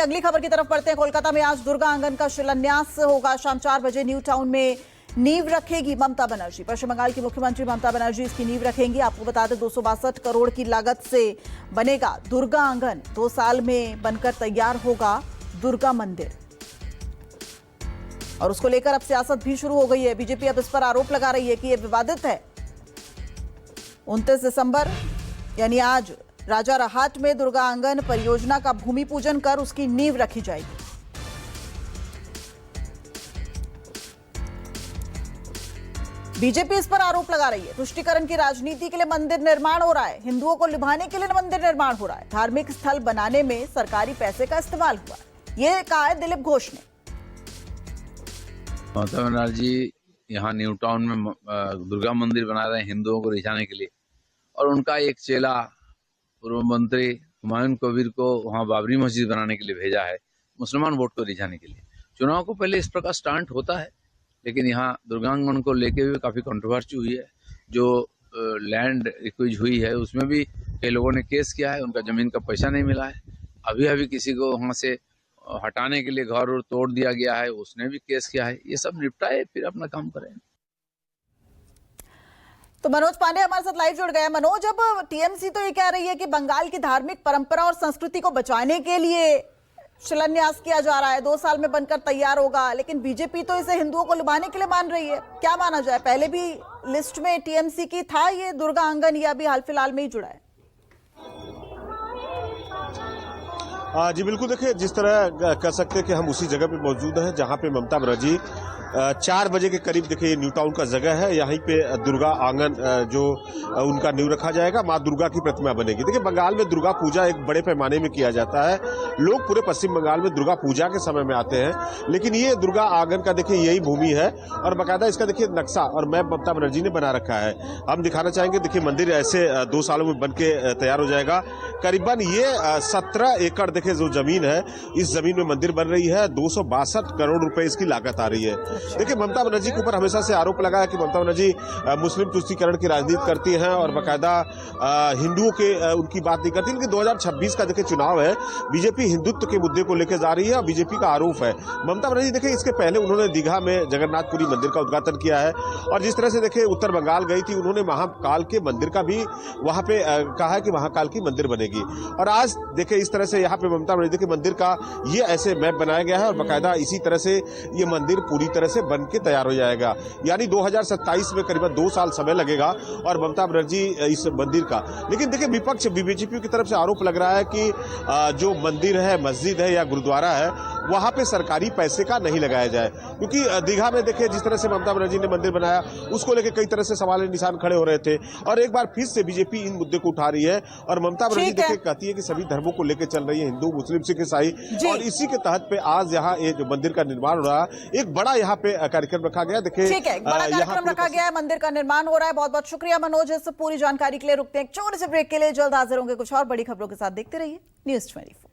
अगली खबर की तरफ बढ़ते हैं। कोलकाता में आज दुर्गा आंगन का शिलान्यास होगा। शाम 4 बजे न्यू टाउन में नींव रखेगी ममता बनर्जी। पश्चिम बंगाल की मुख्यमंत्री ममता बनर्जी इसकी नींव रखेंगी। आपको बता दें 262 करोड़ की लागत से बनेगा दुर्गा आंगन। 2 साल में बनकर तैयार होगा दुर्गा मंदिर और उसको लेकर अब सियासत भी शुरू हो गई है। बीजेपी अब इस पर आरोप लगा रही है कि यह विवादित है। 29 दिसंबर यानी आज राजा रहाट में दुर्गा आंगन परियोजना का भूमि पूजन कर उसकी नींव रखी जाएगी। बीजेपी इस पर आरोप लगा रही है तुष्टीकरण की राजनीति के लिए मंदिर निर्माण हो रहा है, हिंदुओं को लुभाने के लिए मंदिर निर्माण हो रहा है, धार्मिक स्थल बनाने में सरकारी पैसे का इस्तेमाल हुआ। यह कहा है दिलीप घोष ने। ममता बनर्जी यहाँ न्यू टाउन में दुर्गा मंदिर बना रहे हैं हिंदुओं को रिझाने के लिए, और उनका एक चेला पूर्व मंत्री हुमायूं कबीर को वहाँ बाबरी मस्जिद बनाने के लिए भेजा है, मुसलमान वोट को रिझाने के लिए। चुनाव को पहले इस प्रकार स्टंट होता है, लेकिन यहाँ दुर्गांगन को लेके भी काफी कंट्रोवर्सी हुई है। जो लैंड एक्विज हुई है उसमें भी कई लोगों ने केस किया है, उनका जमीन का पैसा नहीं मिला है। अभी किसी को वहाँ से हटाने के लिए घर और तोड़ दिया गया है, उसने भी केस किया है। ये सब निपटाए फिर अपना काम करें। तो मनोज पांडे हमारे साथ लाइव जुड़ गए। मनोज, अब टीएमसी तो ये कह रही है कि बंगाल की धार्मिक परंपरा और संस्कृति को बचाने के लिए शिलान्यास किया जा रहा है, 2 साल में बनकर तैयार होगा, लेकिन बीजेपी तो इसे हिंदुओं को लुभाने के लिए मान रही है। क्या माना जाए, पहले भी लिस्ट में टीएमसी की था ये दुर्गा आंगन या अभी हाल फिलहाल में ही जुड़ा है? जी बिल्कुल, देखिए जिस तरह कह सकते हैं कि हम उसी जगह पे मौजूद हैं जहां पे ममता बनर्जी 4 बजे के करीब, देखिए न्यू टाउन का जगह है, यहीं पे दुर्गा आंगन जो उनका नींव रखा जाएगा, माँ दुर्गा की प्रतिमा बनेगी। देखिए बंगाल में दुर्गा पूजा एक बड़े पैमाने में किया जाता है, लोग पूरे पश्चिम बंगाल में दुर्गा पूजा के समय में आते हैं, लेकिन ये दुर्गा आंगन का देखिए यही भूमि है और बाकायदा इसका देखिए नक्शा और मैप ममता बनर्जी ने बना रखा है। हम दिखाना चाहेंगे, देखिए मंदिर ऐसे 2 सालों में बन के तैयार हो जाएगा। करीबन ये 17 एकड़ देखिए जो जमीन है, इस जमीन में मंदिर बन रही है। 262 करोड़ रुपए इसकी लागत आ रही है। देखिए ममता बनर्जी के ऊपर हमेशा से आरोप लगा है कि ममता बनर्जी मुस्लिम तुष्टीकरण की राजनीति करती हैं और बाकायदा हिंदुओं के उनकी बात नहीं करती। लेकिन 2026 का देखिए चुनाव है, बीजेपी हिंदुत्व के मुद्दे को लेकर जा रही है और बीजेपी का आरोप है। ममता बनर्जी देखिए इसके पहले उन्होंने दीघा में जगन्नाथपुरी मंदिर का उद्घाटन किया है और जिस तरह से देखिए उत्तर बंगाल गई थी, उन्होंने महाकाल के मंदिर का भी वहां पे कहा है कि महाकाल की मंदिर बनेगी। और आज देखिए इस तरह से यहाँ पे ममता बनर्जी के मंदिर का ये ऐसे मैप बनाया गया है और बाकायदा इसी तरह से ये मंदिर पूरी तरह से बन के तैयार हो जाएगा। यानी 2027 में करीबन 2 साल समय लगेगा और ममता बनर्जी इस मंदिर का। लेकिन देखिए विपक्ष बीजेपी की तरफ से आरोप लग रहा है कि जो मंदिर है, मस्जिद है या गुरुद्वारा है, वहां पे सरकारी पैसे का नहीं लगाया जाए, क्योंकि दीघा में देखिए जिस तरह से ममता बनर्जी ने मंदिर बनाया उसको लेकर कई तरह से सवाल निशान खड़े हो रहे थे और एक बार फिर से बीजेपी इन मुद्दे को उठा रही है और ममता बनर्जी देखिए कहती है कि सभी धर्मों को लेकर चल रही है, हिंदू, मुस्लिम, सिख, ईसाई, और इसी के तहत पे आज यहाँ जो मंदिर का निर्माण हो रहा है, एक बड़ा यहाँ पे कार्यक्रम रखा गया। देखिए बड़ा कार्यक्रम रखा गया है, मंदिर का निर्माण हो रहा है। बहुत बहुत शुक्रिया मनोज इस पूरी जानकारी के लिए। रुकते हैं एक छोटे से ब्रेक के लिए, जल्द हाजिर होंगे कुछ और बड़ी खबरों के साथ। देखते रहिए News 24।